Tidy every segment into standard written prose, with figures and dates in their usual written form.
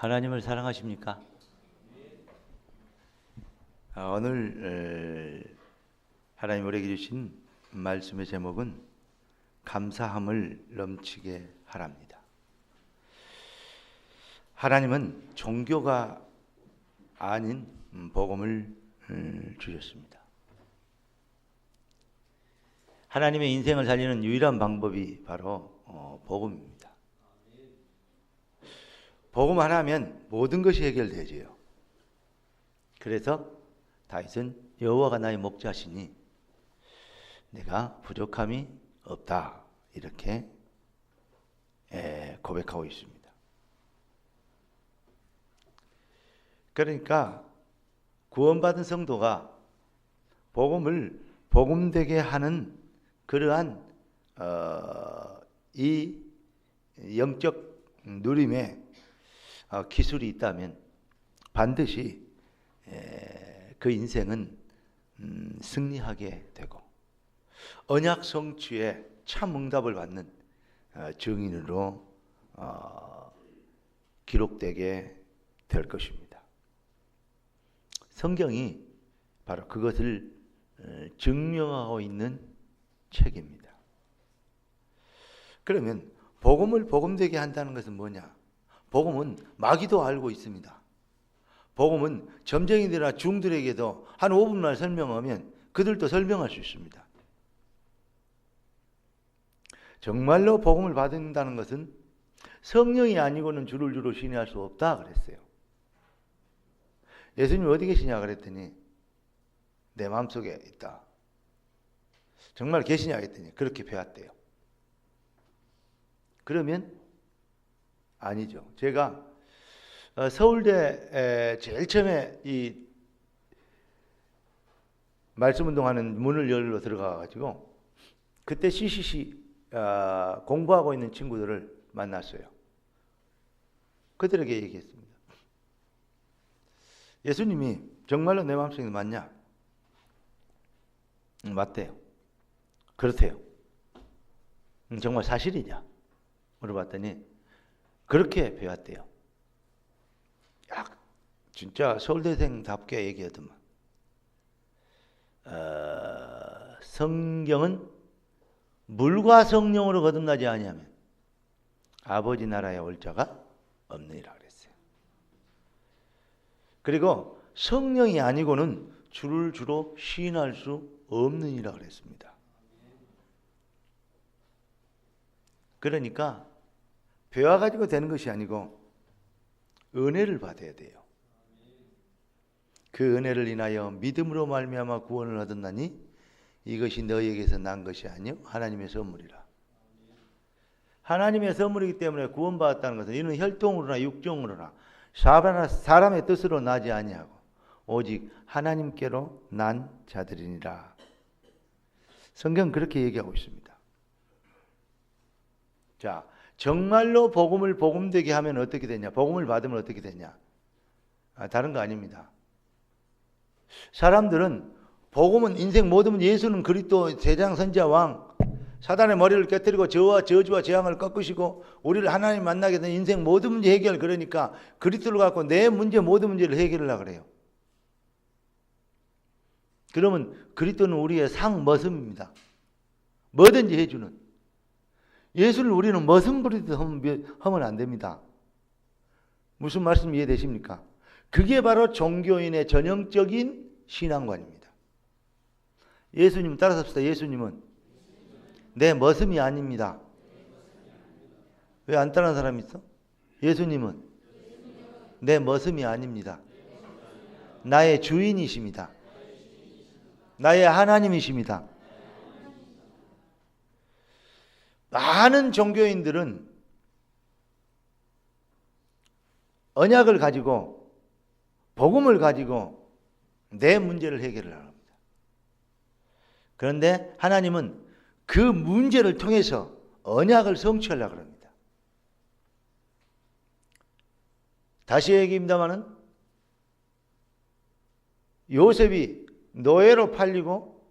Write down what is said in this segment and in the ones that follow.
하나님을 사랑하십니까? 오늘 하나님 우리에게 주신 말씀의 제목은 감사함을 넘치게 하랍니다. 하나님은 종교가 아닌 복음을 주셨습니다. 하나님의 인생을 살리는 유일한 방법이 바로 복음입니다. 복음 하나면 모든 것이 해결되지요. 그래서 다윗은 여호와가 나의 목자시니 내가 부족함이 없다 이렇게 고백하고 있습니다. 그러니까 구원받은 성도가 복음을 복음되게 하는 그러한 이 영적 누림의 기술이 있다면 반드시 그 인생은 승리하게 되고 언약 성취에 참 응답을 받는 증인으로 기록되게 될 것입니다. 성경이 바로 그것을 증명하고 있는 책입니다. 그러면 복음을 복음되게 한다는 것은 뭐냐? 복음은 마귀도 알고 있습니다. 복음은 점쟁이들이나 중들에게도 한 5분만 설명하면 그들도 설명할 수 있습니다. 정말로 복음을 받는다는 것은 성령이 아니고는 주를 주로 신뢰할 수 없다 그랬어요. 예수님 어디 계시냐 그랬더니 내 마음속에 있다. 정말 계시냐 그랬더니 그렇게 배웠대요. 그러면 아니죠. 제가 서울대 제일 처음에 이 말씀운동하는 문을 열러 들어가가지고 그때 CCC 공부하고 있는 친구들을 만났어요. 그들에게 얘기했습니다. 예수님이 정말로 내 마음속에 맞냐? 맞대요. 그렇대요. 정말 사실이냐? 물어봤더니 그렇게 배웠대요. 진짜 서울대생답게 얘기하더만. 성경은 물과 성령으로 거듭나지 아니하면 아버지 나라에 올 자가 없느니라 그랬어요. 그리고 성령이 아니고는 주를 주로 시인할 수 없느니라 그랬습니다. 그러니까 배워가지고 되는 것이 아니고 은혜를 받아야 돼요. 그 은혜를 인하여 믿음으로 말미암아 구원을 얻었나니 이것이 너희에게서 난 것이 아니요 하나님의 선물이라. 하나님의 선물이기 때문에 구원받았다는 것은 이는 혈통으로나 육정으로나 사람의 뜻으로 나지 아니하고 오직 하나님께로 난 자들이니라. 성경은 그렇게 얘기하고 있습니다. 자, 정말로 복음을 복음되게 하면 어떻게 되냐? 복음을 받으면 어떻게 되냐? 다른 거 아닙니다. 사람들은 복음은 인생 모든 예수는 그리스도 대장 선지자 왕 사단의 머리를 깨뜨리고 저주와 재앙을 꺾으시고 우리를 하나님 만나게 된 인생 모든 문제 해결 그러니까 그리스도를 갖고 내 문제 모든 문제를 해결하려고 그래요. 그러면 그리스도는 우리의 상머슴입니다. 뭐든지 해주는. 예수를 우리는 머슴 부리듯 하면 안 됩니다. 무슨 말씀 이해되십니까? 그게 바로 종교인의 전형적인 신앙관입니다. 예수님 따라삽시다. 예수님은 내 머슴이 아닙니다. 왜 안 따르는 사람이 있어? 예수님은 내 머슴이 아닙니다. 나의 주인이십니다. 나의 하나님이십니다. 많은 종교인들은 언약을 가지고 복음을 가지고 내 문제를 해결을 합니다. 그런데 하나님은 그 문제를 통해서 언약을 성취하려고 합니다. 다시 얘기합니다마는 요셉이 노예로 팔리고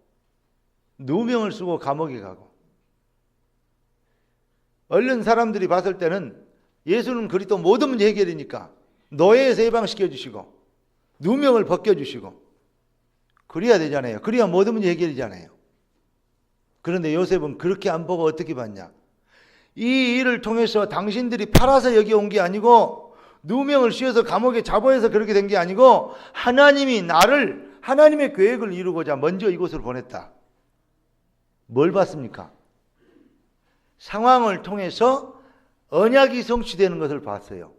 누명을 쓰고 감옥에 가고 얼른 사람들이 봤을 때는 예수는 그리스도 모든 문제 해결이니까 노예에서 해방시켜 주시고 누명을 벗겨 주시고 그래야 되잖아요. 그래야 모든 문제 해결이잖아요. 그런데 요셉은 그렇게 안 보고 어떻게 봤냐? 이 일을 통해서 당신들이 팔아서 여기 온 게 아니고 누명을 씌워서 감옥에 잡아해서 그렇게 된 게 아니고 하나님이 나를 하나님의 계획을 이루고자 먼저 이곳으로 보냈다. 뭘 봤습니까? 상황을 통해서 언약이 성취되는 것을 봤어요.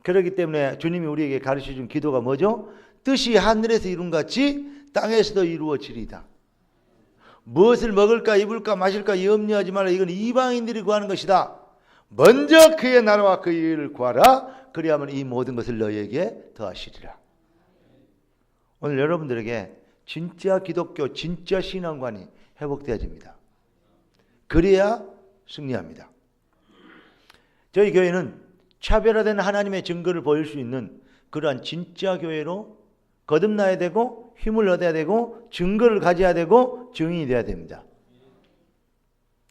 그렇기 때문에 주님이 우리에게 가르쳐준 기도가 뭐죠? 뜻이 하늘에서 이룬 같이 땅에서도 이루어지리다. 무엇을 먹을까 입을까 마실까 염려하지 말라. 이건 이방인들이 구하는 것이다. 먼저 그의 나라와 그의 의를 구하라. 그리하면 이 모든 것을 너희에게 더하시리라. 오늘 여러분들에게 진짜 기독교, 진짜 신앙관이 회복되어집니다. 그래야 승리합니다. 저희 교회는 차별화된 하나님의 증거를 보일 수 있는 그러한 진짜 교회로 거듭나야 되고 힘을 얻어야 되고 증거를 가져야 되고 증인이 되어야 됩니다.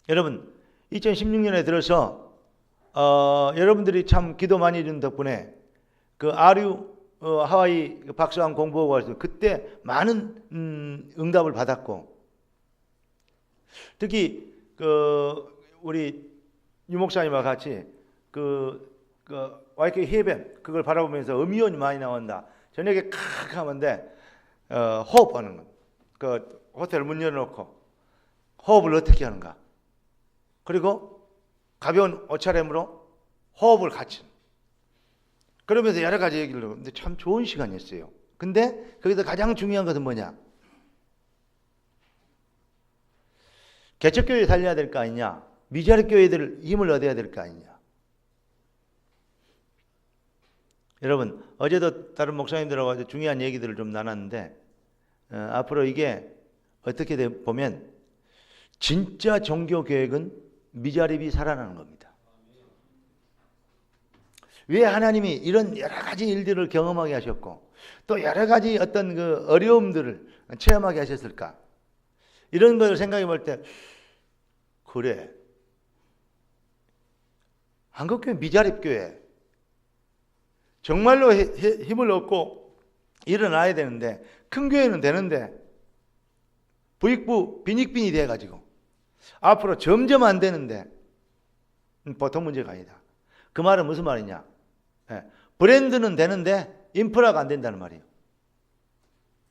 여러분 2016년에 들어서 여러분들이 참 기도 많이 해준 덕분에 그 아류 하와이 박사관 공부하고 왔어요. 그때 많은 응답을 받았고 특히 우리 유 목사님과 같이 YK 해변 그걸 바라보면서 음이온이 많이 나온다. 저녁에 칵 하면데 호흡하는 것. 그 호텔 문 열어놓고 호흡을 어떻게 하는가. 그리고 가벼운 옷차림으로 호흡을 같이. 그러면서 여러 가지 얘기를 하고. 근데 참 좋은 시간이었어요. 근데 거기서 가장 중요한 것은 뭐냐. 개척교회 살려야 될 거 아니냐. 미자립 교회들 힘을 얻어야 될 거 아니냐. 여러분 어제도 다른 목사님들하고 중요한 얘기들을 좀 나눴는데 앞으로 이게 어떻게 보면 진짜 종교개혁은 미자립이 살아나는 겁니다. 왜 하나님이 이런 여러 가지 일들을 경험하게 하셨고 또 여러 가지 어떤 그 어려움들을 체험하게 하셨을까? 이런 것을 생각해 볼 때 그래 한국교회 미자립교회 정말로 힘을 얻고 일어나야 되는데 큰 교회는 되는데 부익부 빈익빈이 돼가지고 앞으로 점점 안 되는데 보통 문제가 아니다. 그 말은 무슨 말이냐. 브랜드는 되는데 인프라가 안 된다는 말이에요.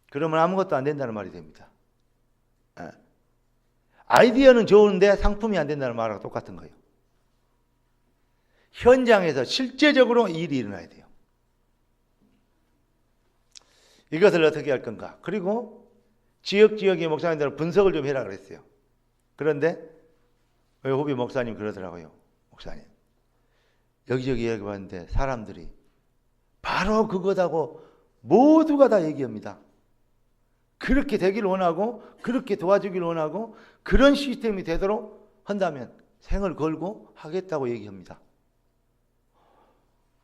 그러면 아무것도 안 된다는 말이 됩니다. 아이디어는 좋은데 상품이 안 된다는 말하고 똑같은 거예요. 현장에서 실제적으로 일이 일어나야 돼요. 이것을 어떻게 할 건가. 그리고 지역의 목사님들은 분석을 좀 해라 그랬어요. 그런데 후배 목사님 그러더라고요. 목사님 여기저기 얘기해봤는데 사람들이 바로 그거다고 모두가 다 얘기합니다. 그렇게 되기를 원하고 그렇게 도와주기를 원하고 그런 시스템이 되도록 한다면 생을 걸고 하겠다고 얘기합니다.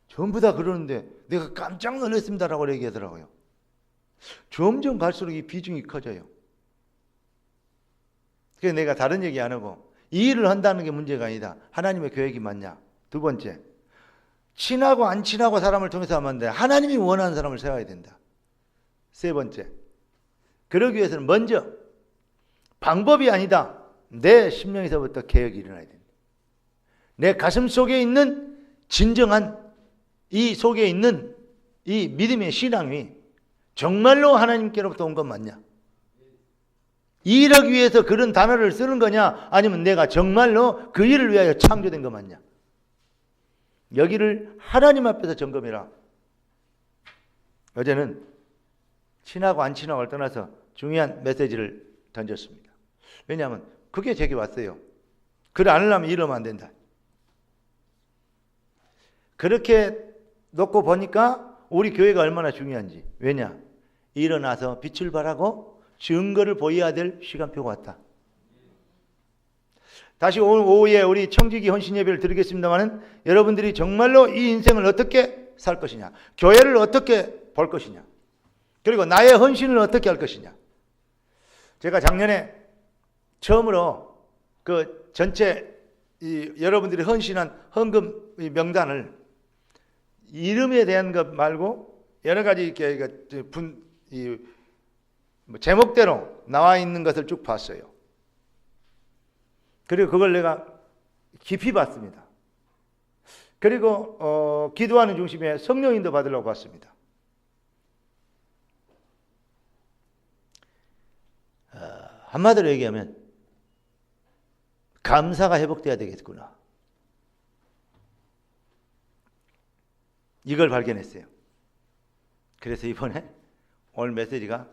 전부 다 그러는데 내가 깜짝 놀랐습니다라고 얘기하더라고요. 점점 갈수록 이 비중이 커져요. 그래서 내가 다른 얘기 안 하고 이 일을 한다는 게 문제가 아니다. 하나님의 계획이 맞냐. 두 번째, 친하고 안 친하고 사람을 통해서 하면 안 돼. 하나님이 원하는 사람을 세워야 된다. 세 번째, 그러기 위해서는 먼저 방법이 아니다. 내 심령에서부터 개혁이 일어나야 된다. 내 가슴 속에 있는 진정한 이 속에 있는 이 믿음의 신앙이 정말로 하나님께로부터 온 것 맞냐? 일하기 위해서 그런 단어를 쓰는 거냐? 아니면 내가 정말로 그 일을 위하여 창조된 것 맞냐? 여기를 하나님 앞에서 점검해라. 어제는 친하고 안 친하고를 떠나서 중요한 메시지를 던졌습니다. 왜냐하면 그게 제게 왔어요. 그걸 안 하려면 이러면 안 된다. 그렇게 놓고 보니까 우리 교회가 얼마나 중요한지. 왜냐? 일어나서 빛을 발하고 증거를 보여야 될 시간표가 왔다. 다시 오늘 오후에 우리 청지기 헌신 예배를 드리겠습니다만 여러분들이 정말로 이 인생을 어떻게 살 것이냐, 교회를 어떻게 볼 것이냐, 그리고 나의 헌신을 어떻게 할 것이냐. 제가 작년에 처음으로 그 전체 여러분들이 헌신한 헌금 명단을 이름에 대한 것 말고 여러 가지 이렇게 제목대로 나와 있는 것을 쭉 봤어요. 그리고 그걸 내가 깊이 봤습니다. 그리고 기도하는 중심에 성령인도 받으려고 왔습니다. 한마디로 얘기하면 감사가 회복돼야 되겠구나. 이걸 발견했어요. 그래서 이번에 오늘 메시지가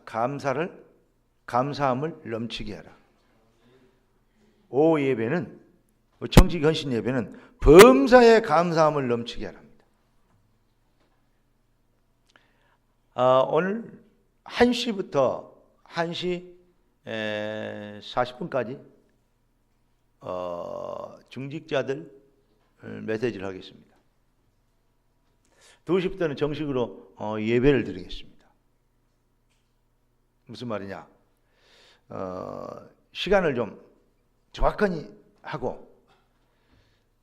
감사함을 넘치게 하라. 오후 예배는, 청직 헌신 예배는 범사에 감사함을 넘치게 하랍니다. 오늘 1시부터 1시 40분까지 중직자들 메시지를 하겠습니다. 2시부터는 정식으로 예배를 드리겠습니다. 무슨 말이냐? 시간을 좀 정확하게 하고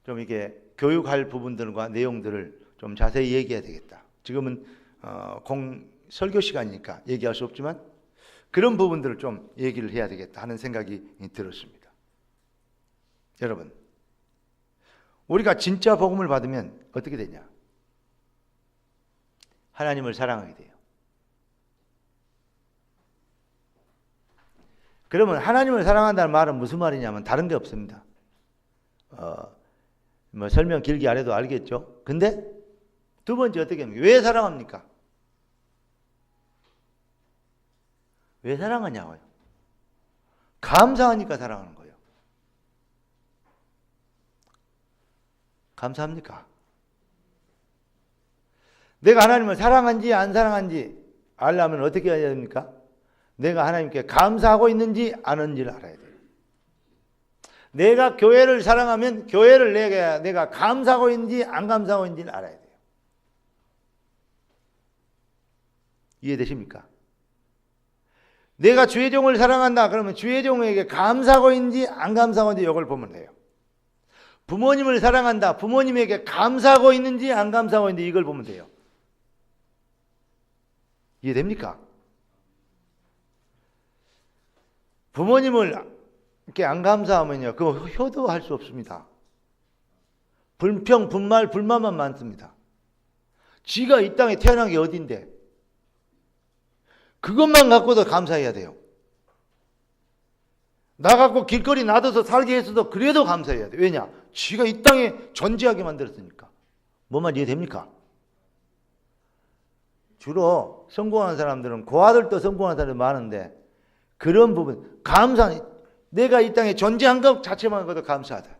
좀 이렇게 교육할 부분들과 내용들을 좀 자세히 얘기해야 되겠다. 지금은 설교 시간이니까 얘기할 수 없지만 그런 부분들을 좀 얘기를 해야 되겠다 하는 생각이 들었습니다. 여러분, 우리가 진짜 복음을 받으면 어떻게 되냐? 하나님을 사랑하게 돼요. 그러면 하나님을 사랑한다는 말은 무슨 말이냐면 다른 게 없습니다. 설명 길게 안 해도 알겠죠? 근데 두 번째 어떻게 합니까? 왜 사랑합니까? 왜 사랑하냐고요? 감사하니까 사랑하는 거예요. 감사합니까? 내가 하나님을 사랑한지 안 사랑한지 알려면 어떻게 해야 됩니까? 내가 하나님께 감사하고 있는지 안 하는지를 알아야 돼요. 내가 교회를 사랑하면 교회를 내가 감사하고 있는지 안 감사하고 있는지를 알아야 돼요. 이해되십니까? 내가 주의 종을 사랑한다 그러면 주의 종에게 감사하고 있는지 안 감사하고 있는지 이걸 보면 돼요. 부모님을 사랑한다. 부모님에게 감사하고 있는지 안 감사하고 있는지 이걸 보면 돼요. 이해됩니까? 부모님을 이렇게 안 감사하면요, 그거 효도할 수 없습니다. 불평, 분말, 불만만 많습니다. 지가 이 땅에 태어난 게 어딘데? 그것만 갖고도 감사해야 돼요. 나 갖고 길거리 놔둬서 살게 했어도 그래도 감사해야 돼요. 왜냐? 지가 이 땅에 존재하게 만들었으니까. 뭐만 이해됩니까? 주로 성공한 사람들은 고아들도 성공한 사람이 많은데 그런 부분, 내가 이 땅에 존재한 것 자체만 해도 감사하다.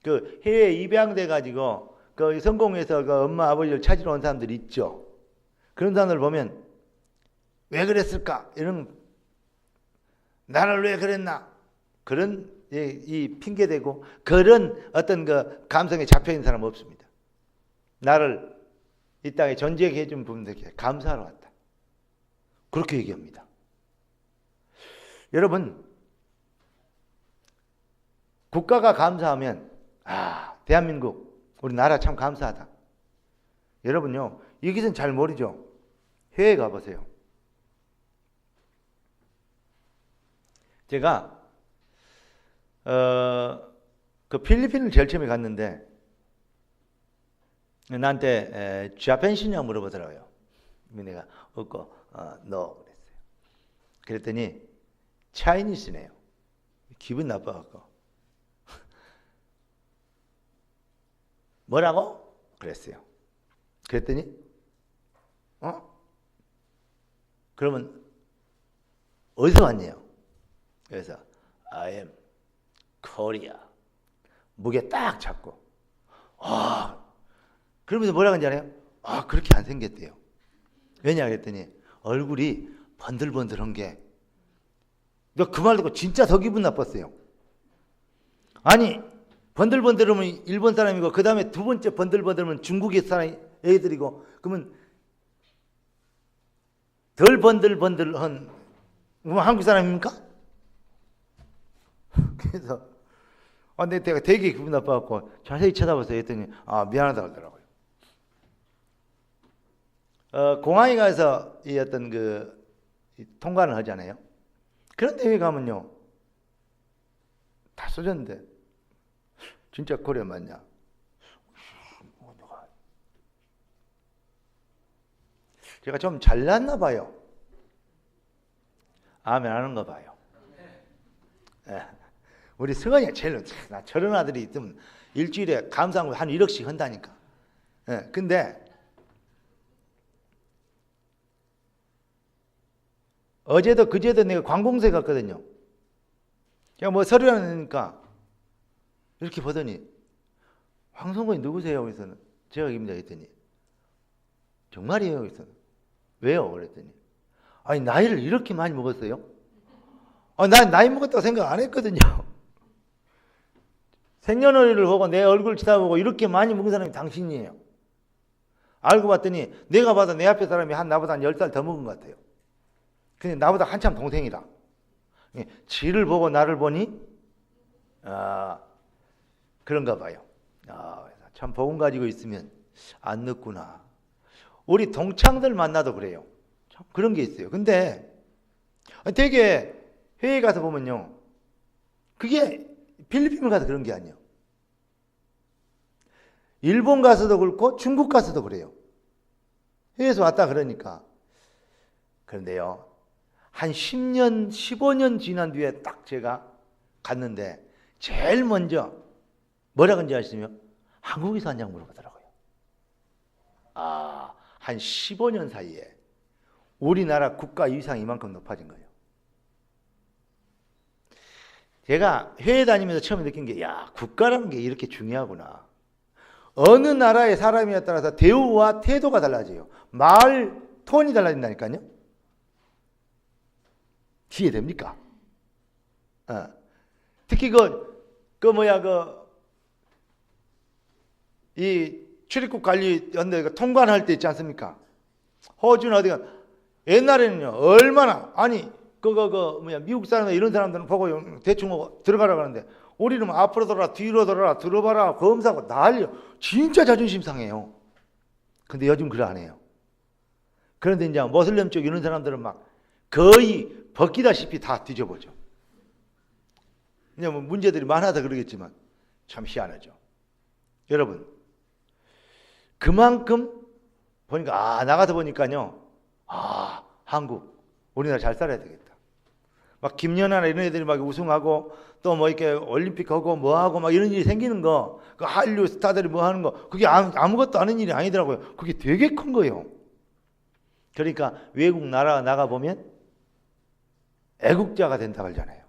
그 해외 입양돼 가지고 그 성공해서 그 엄마 아버지를 찾으러 온 사람들 있죠. 그런 사람들 보면 왜 그랬을까? 이런 나를 왜 그랬나? 그런 이 핑계대고 그런 어떤 그 감성에 잡혀 있는 사람 없습니다. 나를 이 땅에 존재하게 해준 분들께 감사하러 왔다. 그렇게 얘기합니다. 여러분, 국가가 감사하면 대한민국 우리 나라 참 감사하다. 여러분요, 여기서는 잘 모르죠. 해외에 가보세요. 제가 그 필리핀을 제일 처음에 갔는데 나한테 자펜시냐 물어보더라고요. 내가 없고 너 그랬어요. 그랬더니 차이니스네요. 기분 나빠갖고 뭐라고? 그랬어요. 그랬더니 그러면 어디서 왔냐요? 그래서 I am Korea. 무게 딱 잡고 그러면서 뭐라고 하는지 알아요? 그렇게 안 생겼대요. 왜냐 그랬더니 얼굴이 번들번들한 게 그 말 듣고 진짜 더 기분 나빴어요. 아니 번들번들하면 일본 사람이고 그 다음에 두 번째 번들번들하면 중국의 사람 애들이고 그러면 덜 번들번들한 한국 사람입니까? 그래서 내가 되게 기분 나빠갖고 자세히 쳐다봤어요. 했더니 미안하다 그러더라고요. 공항에 가서 이 어떤 통관을 하잖아요. 그런데 여기 가면요, 다 써졌는데 진짜 거래 맞냐? 제가 좀 잘났나 봐요. 아멘 하는 거 봐요. 예. 우리 승원이가 제일, 나 저런 아들이 있으면 일주일에 감사한 거 한 1억씩 한다니까. 예. 근데 어제도 그제도 내가 관공서에 갔거든요. 제가 뭐 서류를 내니까 이렇게 보더니 황성권이 누구세요? 그래서는 제가 입니다 했더니 정말이에요? 그래서는 왜요? 그랬더니 아니 나이를 이렇게 많이 먹었어요? 난 나이 먹었다고 생각 안 했거든요. 생년월일을 보고 내 얼굴 쳐다보고 이렇게 많이 먹은 사람이 당신이에요. 알고 봤더니 내가 봐도 내 앞에 사람이 나보다 한 10살 더 먹은 것 같아요. 근데 나보다 한참 동생이다. 지를 보고 나를 보니 그런가 봐요. 참 복음 가지고 있으면 안 늦구나. 우리 동창들 만나도 그래요. 참 그런 게 있어요. 근데 되게 해외에 가서 보면요, 그게 필리핀을 가서 그런 게 아니에요. 일본 가서도 그렇고 중국 가서도 그래요. 해외에서 왔다 그러니까. 그런데요, 한 10년, 15년 지난 뒤에 딱 제가 갔는데 제일 먼저 뭐라 그런지 아시죠? 한국에서 왔냐고 물어보더라고요. 한 15년 사이에 우리나라 국가 위상이 이만큼 높아진 거예요. 제가 해외 다니면서 처음 느낀 게, 국가라는 게 이렇게 중요하구나. 어느 나라의 사람이에 따라서 대우와 태도가 달라져요. 말 톤이 달라진다니까요. 이해됩니까? 특히 이 출입국 관리 연대 통관할 때 있지 않습니까? 호주나 어디가 옛날에는요, 얼마나 미국 사람들 이런 사람들은 보고 대충 들어가라고 하는데 우리는 앞으로 돌아라 뒤로 돌아라 들어봐라 검사하고 난리요. 진짜 자존심 상해요. 근데 요즘 그래 안 해요. 그런데 이제 모슬렘 쪽 이런 사람들은 막 거의 벗기다시피 다 뒤져보죠. 그냥 문제들이 많아서 그러겠지만 참 희한하죠. 여러분, 그만큼 보니까 나가서 보니까요, 한국 우리나라 잘 살아야 되겠다. 막 김연아나 이런 애들이 막 우승하고 또 뭐 이렇게 올림픽 하고 뭐 하고 막 이런 일이 생기는 거, 그 한류 스타들이 뭐 하는 거, 그게 아무것도 아닌 일이 아니더라고요. 그게 되게 큰 거예요. 그러니까 외국 나라 나가 보면 애국자가 된다고 하잖아요.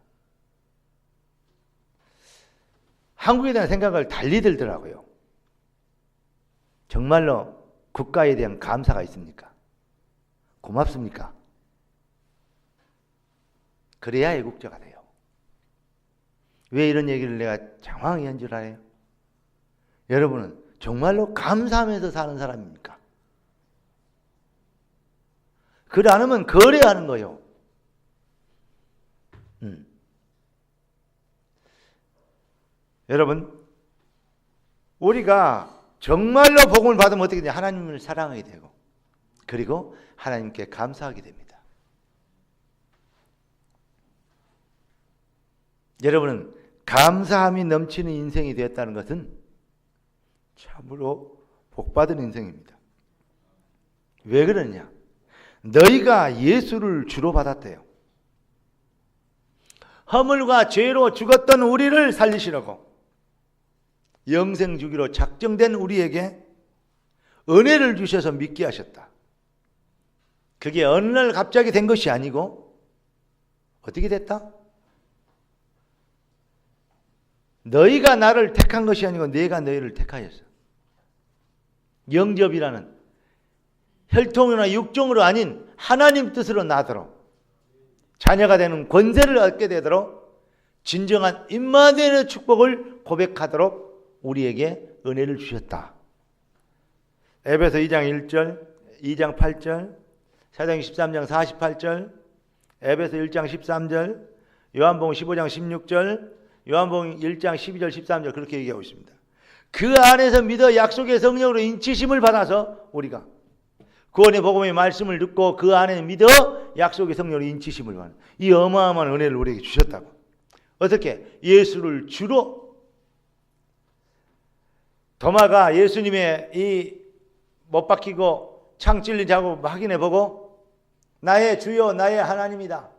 한국에 대한 생각을 달리 들더라고요. 정말로 국가에 대한 감사가 있습니까? 고맙습니까? 그래야 애국자가 돼요. 왜 이런 얘기를 내가 장황히 한 줄 알아요? 여러분은 정말로 감사하면서 사는 사람입니까? 그래 않으면 거래하는 거예요. 여러분, 우리가 정말로 복음을 받으면 어떻게 되냐? 하나님을 사랑하게 되고 그리고 하나님께 감사하게 됩니다. 여러분은 감사함이 넘치는 인생이 되었다는 것은 참으로 복받은 인생입니다. 왜 그러냐? 너희가 예수를 주로 받았대요. 허물과 죄로 죽었던 우리를 살리시려고 영생 주기로 작정된 우리에게 은혜를 주셔서 믿게 하셨다. 그게 어느 날 갑자기 된 것이 아니고 어떻게 됐다? 너희가 나를 택한 것이 아니고 내가 너희를 택하였어. 영접이라는 혈통이나 육종으로 아닌 하나님 뜻으로 나도록 자녀가 되는 권세를 얻게 되도록 진정한 임마누엘의 축복을 고백하도록 우리에게 은혜를 주셨다. 에베소 2장 1절, 2장 8절, 사도행전 13장 48절, 에베소 1장 13절, 요한복음 15장 16절, 요한복음 1장 12절 13절 그렇게 얘기하고 있습니다. 그 안에서 믿어 약속의 성령으로 인치심을 받아서 우리가 구원의 복음의 말씀을 듣고 그 안에 믿어 약속의 성령으로 인치심을 받는 이 어마어마한 은혜를 우리에게 주셨다고. 어떻게? 예수를 주로. 도마가 예수님의 이 못 박히고 창 찔린 자국 확인해 보고 나의 주여 나의 하나님이다.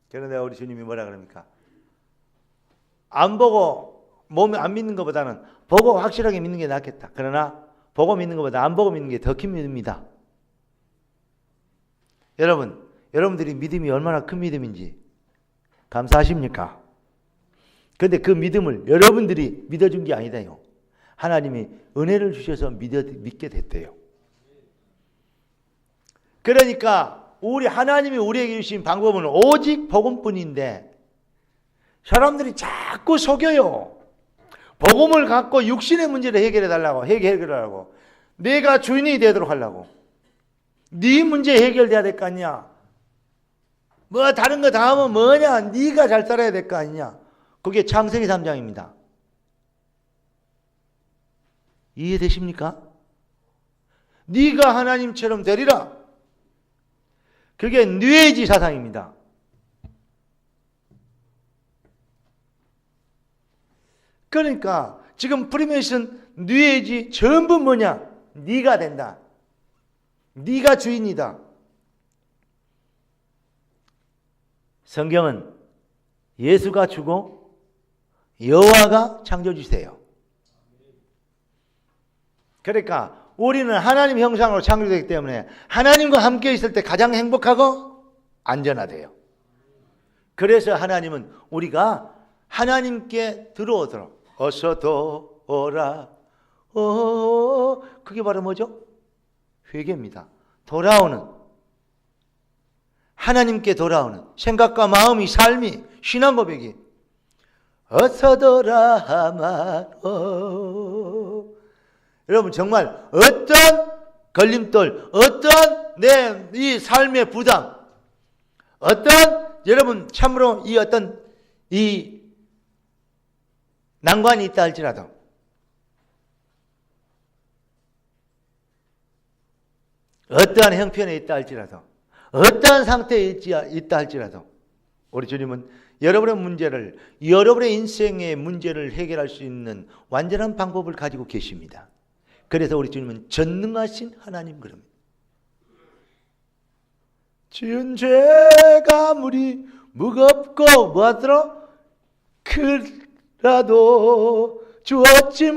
그런데 우리 주님이 뭐라 그럽니까? 안 보고 몸에 안 믿는 것보다는 보고 확실하게 믿는 게 낫겠다. 그러나 보고 믿는 것보다 안 보고 믿는 게 더 큰 믿음이다. 여러분들이 믿음이 얼마나 큰 믿음인지 감사하십니까? 그런데 그 믿음을 여러분들이 믿어준 게 아니다요. 하나님이 은혜를 주셔서 믿게 됐대요. 그러니까 하나님이 우리에게 주신 방법은 오직 복음뿐인데 사람들이 자꾸 속여요. 복음을 갖고 육신의 문제를 해결하려고 내가 주인이 되도록 하려고 네 문제 해결돼야 될 거 아니냐. 뭐 다른 거 다 하면 뭐냐. 네가 잘 살아야 될 거 아니냐. 그게 창세기 3장입니다. 이해되십니까? 네가 하나님처럼 되리라. 그게 뉘에지 사상입니다. 그러니까 지금 프리메이슨, 뉘에지 전부 뭐냐? 네가 된다. 네가 주인이다. 성경은 예수가 주고 여호와가 창조주세요. 그러니까 우리는 하나님 형상으로 창조되기 때문에 하나님과 함께 있을 때 가장 행복하고 안전하대요. 그래서 하나님은 우리가 하나님께 들어오도록 어서 돌아. 그게 바로 뭐죠? 회개입니다. 돌아오는, 하나님께 돌아오는 생각과 마음이, 삶이, 신앙 고백이 어서 돌아마노. 여러분 정말 어떤 걸림돌, 어떤 내 이 삶의 부담, 어떤 여러분 참으로 이 어떤 이 난관이 있다 할지라도 어떠한 형편에 있다 할지라도 어떠한 상태에 있다 할지라도 우리 주님은 여러분의 문제를, 여러분의 인생의 문제를 해결할 수 있는 완전한 방법을 가지고 계십니다. 그래서 우리 주님은 전능하신 하나님 그럽니다. 지은 죄가 아무리 무겁고 뭐하더라? 그라도 주었지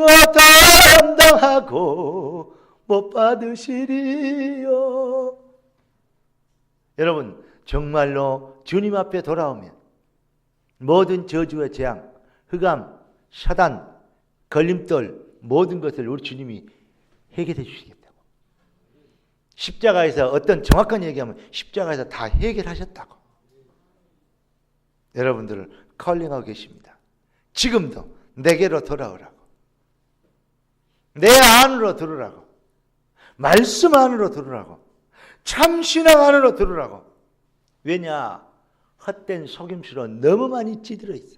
못함당하고 못 받으시리요. 여러분 정말로 주님 앞에 돌아오면 모든 저주와 재앙, 흑암, 사단, 걸림돌 모든 것을 우리 주님이 해결해 주시겠다고. 십자가에서 어떤 정확한 얘기하면 십자가에서 다 해결하셨다고. 여러분들을 컬링하고 계십니다. 지금도 내게로 돌아오라고. 내 안으로 들으라고. 말씀 안으로 들으라고. 참 신앙 안으로 들으라고. 왜냐? 헛된 속임수로 너무 많이 찌들어 있어.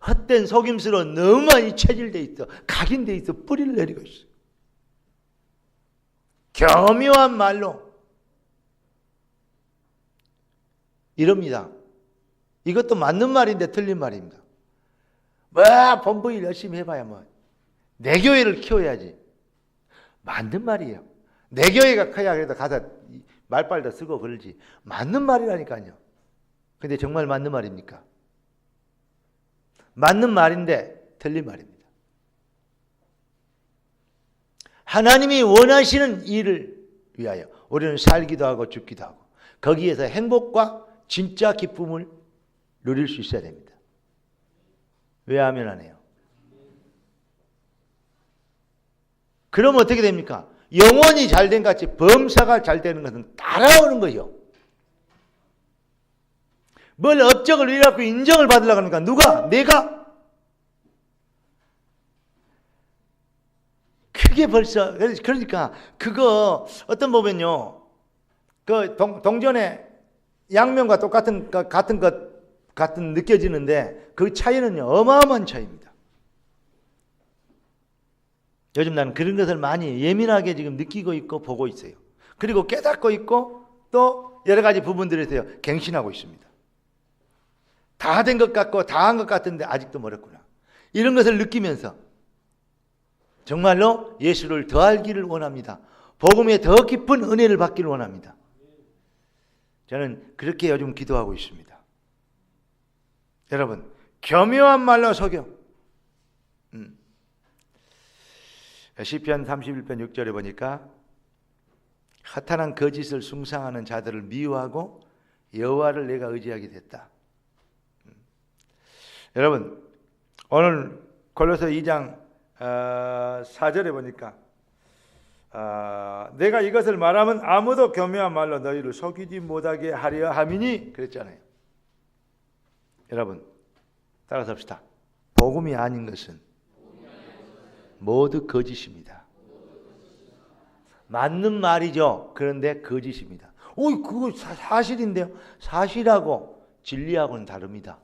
헛된 속임수로 너무 많이 체질돼 있어. 각인돼 있어. 뿌리를 내리고 있어. 교묘한 말로 이럽니다. 이것도 맞는 말인데 틀린 말입니다. 뭐 본부일 열심히 해봐야 뭐 내 교회를 키워야지. 맞는 말이에요. 내 교회가 커야 그래도 가서 말빨도 쓰고 그러지. 맞는 말이라니까요. 근데 정말 맞는 말입니까? 맞는 말인데 틀린 말입니다. 하나님이 원하시는 일을 위하여 우리는 살기도 하고 죽기도 하고 거기에서 행복과 진짜 기쁨을 누릴 수 있어야 됩니다. 왜 하면 안 해요? 그러면 어떻게 됩니까? 영혼이 잘된 같이 범사가 잘 되는 것은 따라오는 거예요. 뭘 업적을 이래갖고 인정을 받으려고 하니까 누가? 내가? 그게 벌써 그러니까 그거 어떤 보면요. 그 동전의 양면과 똑같은 같은 느껴지는데 그 차이는요 어마어마한 차이입니다. 요즘 나는 그런 것을 많이 예민하게 지금 느끼고 있고 보고 있어요. 그리고 깨닫고 있고 또 여러 가지 부분들에서 갱신하고 있습니다. 다 된 것 같고 다 한 것 같은데 아직도 멀었구나. 이런 것을 느끼면서 정말로 예수를 더 알기를 원합니다. 복음에 더 깊은 은혜를 받기를 원합니다. 저는 그렇게 요즘 기도하고 있습니다. 여러분, 교묘한 말로 속여. 시편 31편 6절에 보니까 허탄한 거짓을 숭상하는 자들을 미워하고 여호와를 내가 의지하게 됐다. 여러분, 오늘 골로새 2장 4절에 보니까 내가 이것을 말하면 아무도 교묘한 말로 너희를 속이지 못하게 하려 함이니 그랬잖아요. 여러분, 따라서 합시다. 복음이 아닌 것은 모두 거짓입니다. 맞는 말이죠. 그런데 거짓입니다. 그거 사실인데요. 사실하고 진리하고는 다릅니다.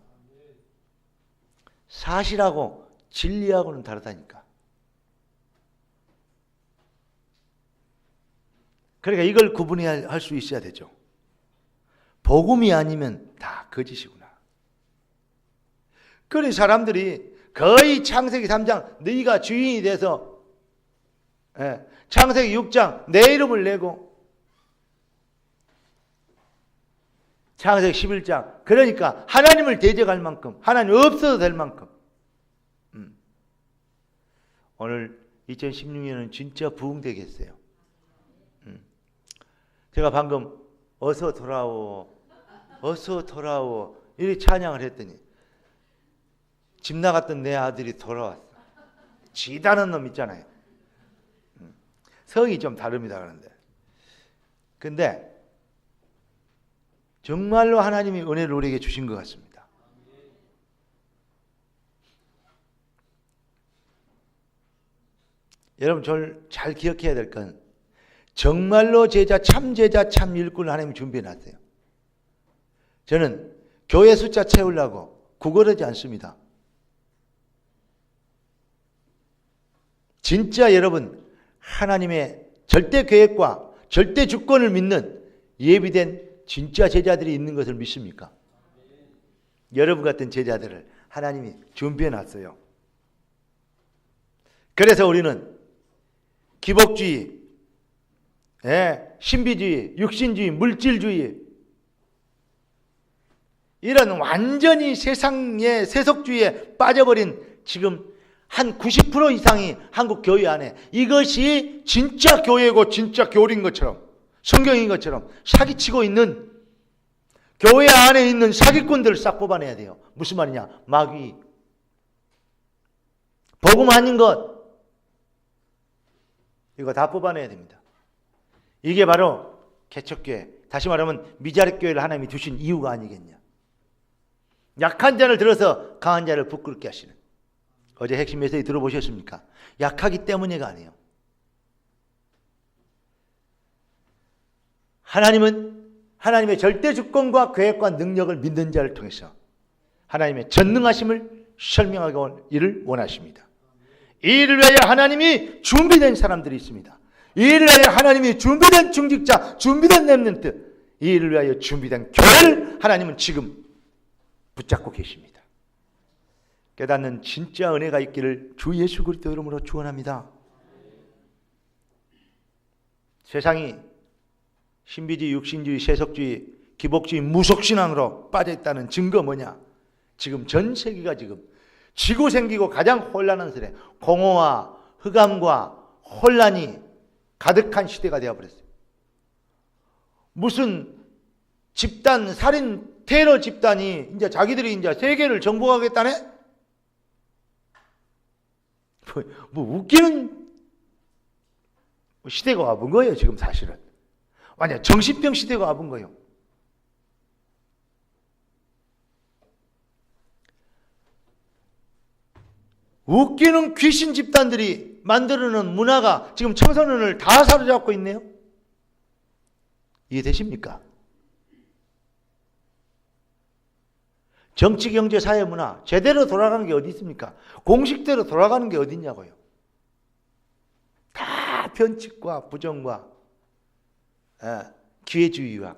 사실하고 진리하고는 다르다니까. 그러니까 이걸 구분할 수 있어야 되죠. 복음이 아니면 다 거짓이구나. 그런 사람들이 거의 창세기 3장 너희가 주인이 돼서 창세기 6장 내 이름을 내고 창세기 11장 그러니까 하나님을 대적할 만큼 하나님 없어도 될 만큼 오늘 2016년은 진짜 부흥되겠어요. 제가 방금 어서 돌아오 이렇게 찬양을 했더니 집 나갔던 내 아들이 돌아왔어. 지다는 놈 있잖아요. 성이 좀 다릅니다. 근데 정말로 하나님이 은혜를 우리에게 주신 것 같습니다. 여러분 저를 잘 기억해야 될 건 정말로 제자, 참 일꾼을 하나님이 준비해놨어요. 저는 교회 숫자 채우려고 구걸하지 않습니다. 진짜 여러분 하나님의 절대 계획과 절대 주권을 믿는 예비된 진짜 제자들이 있는 것을 믿습니까? 여러분 같은 제자들을 하나님이 준비해놨어요. 그래서 우리는 기복주의, 신비주의, 육신주의, 물질주의 이런 완전히 세상의 세속주의에 빠져버린 지금 한 90% 이상이 한국 교회 안에 이것이 진짜 교회고 진짜 교리인 것처럼 성경인 것처럼 사기치고 있는 교회 안에 있는 사기꾼들을 싹 뽑아내야 돼요. 무슨 말이냐? 마귀. 복음 아닌 것. 이거 다 뽑아내야 됩니다. 이게 바로 개척교회, 다시 말하면 미자립교회를 하나님이 두신 이유가 아니겠냐. 약한 자를 들어서 강한 자를 부끄럽게 하시는. 어제 핵심 메시지 들어보셨습니까? 약하기 때문에가 아니에요. 하나님은 하나님의 절대 주권과 계획과 능력을 믿는 자를 통해서 하나님의 전능하심을 설명하기를 원하십니다. 이 일을 위하여 하나님이 준비된 사람들이 있습니다. 이 일을 위하여 하나님이 준비된 중직자, 준비된 렘넌트, 이 일을 위하여 준비된 교회를 하나님은 지금 붙잡고 계십니다. 깨닫는 진짜 은혜가 있기를 주 예수 그리스도 이름으로 축원합니다. 세상이 신비주의, 육신주의, 세속주의, 기복주의, 무속신앙으로 빠져있다는 증거 뭐냐? 지금 전 세계가 지금 지구 생기고 가장 혼란한 시대, 공허와 흑암과 혼란이 가득한 시대가 되어버렸어요. 무슨 집단, 살인, 테러 집단이 이제 자기들이 이제 세계를 정복하겠다네? 뭐 웃기는 시대가 와본 거예요, 지금 사실은. 완전 정신병 시대가 와본 거예요. 웃기는 귀신 집단들이 만들어놓은 문화가 지금 청소년을 다 사로잡고 있네요. 이해되십니까? 정치, 경제, 사회, 문화 제대로 돌아가는 게 어디 있습니까? 공식대로 돌아가는 게 어디 있냐고요. 편측과 부정과 기회주의와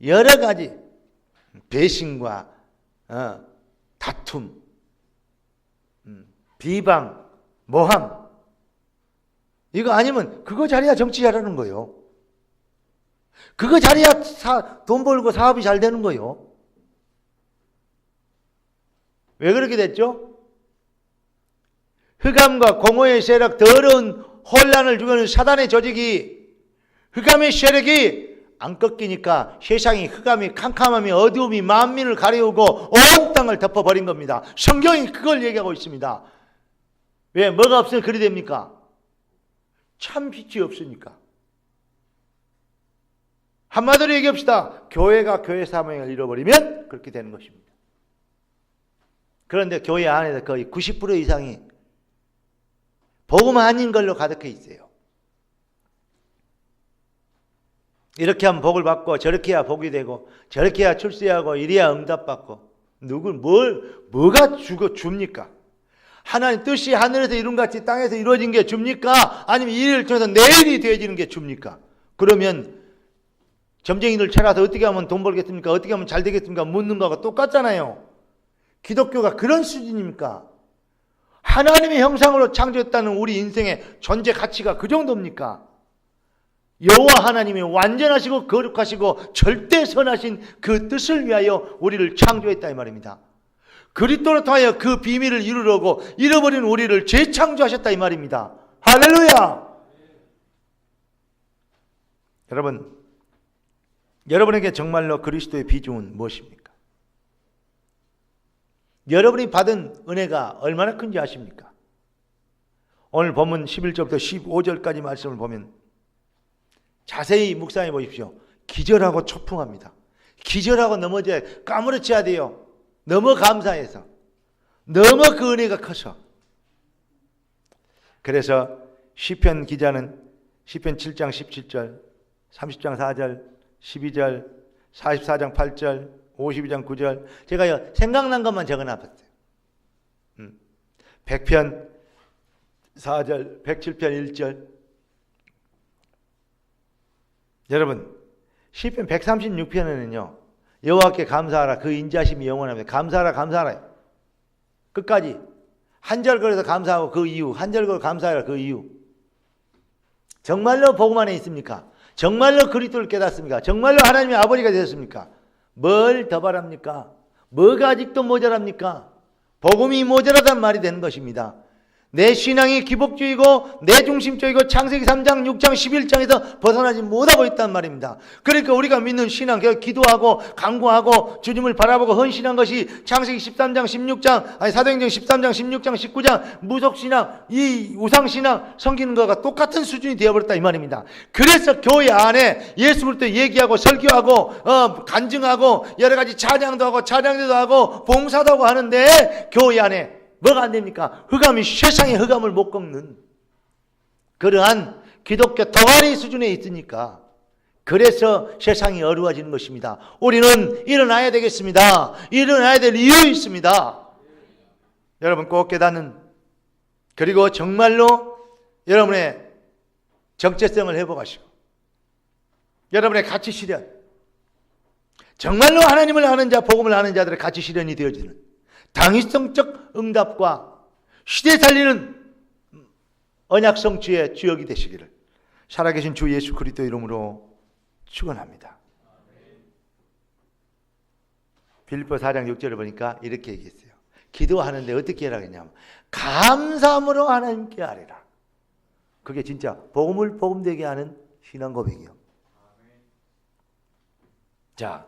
여러 가지 배신과 다툼, 비방, 모함, 이거 아니면 그거 잘해야 정치 잘하는 거예요. 그거 잘해야 돈 벌고 사업이 잘 되는 거예요. 왜 그렇게 됐죠? 흑암과 공허의 세력, 더러운 혼란을 주는 사단의 조직이, 흑암의 세력이 안 꺾이니까 세상이 흑암이 캄캄함이 어두움이 만민을 가려우고 온 땅을 덮어버린 겁니다. 성경이 그걸 얘기하고 있습니다. 왜? 뭐가 없으면 그리 됩니까? 참 빛이 없으니까. 한마디로 얘기합시다. 교회가 교회 사명을 잃어버리면 그렇게 되는 것입니다. 그런데 교회 안에서 거의 90% 이상이 복음 아닌 걸로 가득해 있어요. 이렇게 하면 복을 받고 저렇게 해야 복이 되고 저렇게 해야 출세하고 이래야 응답받고 뭐가 줍니까? 하나님 뜻이 하늘에서 이룬 같이 땅에서 이루어진 게 줍니까? 아니면 이 일을 통해서 내일이 되어지는 게 줍니까? 그러면 점쟁이들 찾아서 어떻게 하면 돈 벌겠습니까? 어떻게 하면 잘 되겠습니까? 묻는 거가 똑같잖아요. 기독교가 그런 수준입니까? 하나님의 형상으로 창조했다는 우리 인생의 존재 가치가 그 정도입니까? 여호와 하나님이 완전하시고 거룩하시고 절대 선하신 그 뜻을 위하여 우리를 창조했다 이 말입니다. 그리스도로 통하여 그 비밀을 이루려고 잃어버린 우리를 재창조하셨다 이 말입니다. 할렐루야! 여러분에게 정말로 그리스도의 비중은 무엇입니까? 여러분이 받은 은혜가 얼마나 큰지 아십니까? 오늘 본문 11절부터 15절까지 말씀을 보면 자세히 묵상해 보십시오. 기절하고 초풍합니다. 기절하고 넘어져야 까무러쳐야 돼요. 너무 감사해서, 너무 그 은혜가 커서. 그래서 시편 기자는 시편 7장 17절, 30장 4절, 12절, 44장 8절, 52장 9절, 제가 생각난 것만 적어놨어요. 100편 4절, 107편 1절. 여러분, 시편 136편에는요, 여호와께 감사하라, 그 인자심이 영원합니다. 감사하라, 감사하라. 끝까지. 한 절 걸어서 감사하고 그 이유, 한 절 걸어 감사하라 그 이유. 정말로 복음 안에 있습니까? 정말로 그리스도를 깨닫습니까? 정말로 하나님의 아버지가 되셨습니까? 뭘 더 바랍니까? 뭐가 아직도 모자랍니까? 복음이 모자라단 말이 되는 것입니다. 내 신앙이 기복주의고 내 중심적이고 창세기 3장 6장 11장에서 벗어나지 못하고 있단 말입니다. 그러니까 우리가 믿는 신앙, 기도하고 간구하고 주님을 바라보고 헌신한 것이 창세기 13장 16장 사도행전 13장 16장 19장 무속신앙, 이 우상신앙 섬기는 것과 똑같은 수준이 되어버렸다 이 말입니다. 그래서 교회 안에 예수 그리스도 얘기하고 설교하고 간증하고 여러 가지 찬양도 하고 찬양도 하고 봉사도 하고 하는데 교회 안에 뭐가 안 됩니까? 흑암이 세상의 흑암을 못 꺾는 그러한 기독교 덩어리 수준에 있으니까 그래서 세상이 어두워지는 것입니다. 우리는 일어나야 되겠습니다. 일어나야 될 이유 있습니다. 여러분 꼭 깨닫는, 그리고 정말로 여러분의 정체성을 회복하시고 여러분의 가치 실현, 정말로 하나님을 아는 자, 복음을 아는 자들의 가치 실현이 되어지는 당위성적 응답과 시대 살리는 언약성취의 주역이 되시기를 살아계신 주 예수 그리스도 이름으로 축원합니다. 빌립보 4장 6절을 보니까 이렇게 얘기했어요. 기도하는데 어떻게 하라 했냐면 감사함으로 하나님께 아뢰라. 그게 진짜 복음을 복음되게 하는 신앙 고백이요. 자,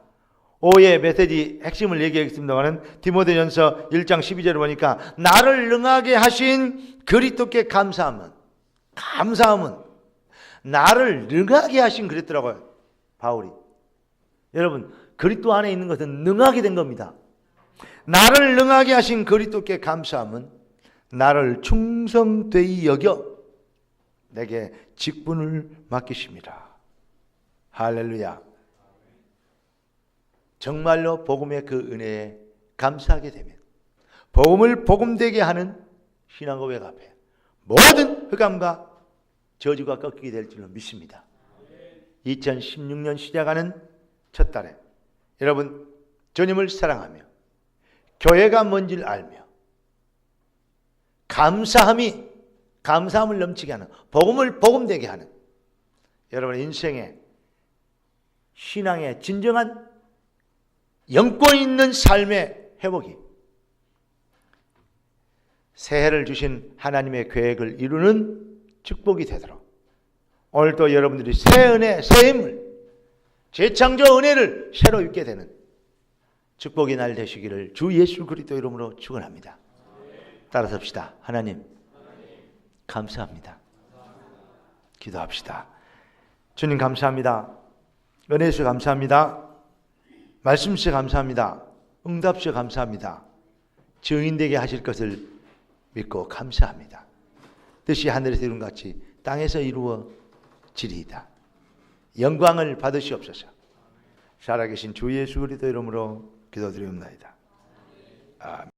오후의 메시지 핵심을 얘기하겠습니다만 디모데전서 1장 12절을 보니까 나를 능하게 하신 그리스도께 감사함은 나를 능하게 하신 그랬더라고요 바울이. 여러분 그리스도 안에 있는 것은 능하게 된 겁니다. 나를 능하게 하신 그리스도께 감사함은 나를 충성되이 여겨 내게 직분을 맡기십니다. 할렐루야. 정말로 복음의 그 은혜에 감사하게 되면 복음을 복음되게 하는 신앙 고백 앞에 모든 흑암과 저주가 꺾이게 될 줄로 믿습니다. 2016년 시작하는 첫 달에 여러분 주님을 사랑하며 교회가 뭔지를 알며 감사함을 넘치게 하는 복음을 복음되게 하는 여러분의 인생의 신앙의 진정한 영권 있는 삶의 회복이 새해를 주신 하나님의 계획을 이루는 축복이 되도록 오늘도 여러분들이 새 은혜, 새 힘을, 재창조 은혜를 새로 입게 되는 축복의 날 되시기를 주 예수 그리스도 이름으로 축원합니다. 따라서 합시다. 하나님 감사합니다. 기도합시다. 주님 감사합니다. 은혜 주셔서 감사합니다. 말씀 주셔서 감사합니다. 응답 주셔서 감사합니다. 증인되게 하실 것을 믿고 감사합니다. 뜻이 하늘에서 이룬 같이 땅에서 이루어지리이다. 영광을 받으시옵소서. 살아계신 주 예수 그리스도 이름으로 기도드리옵나이다. 아멘.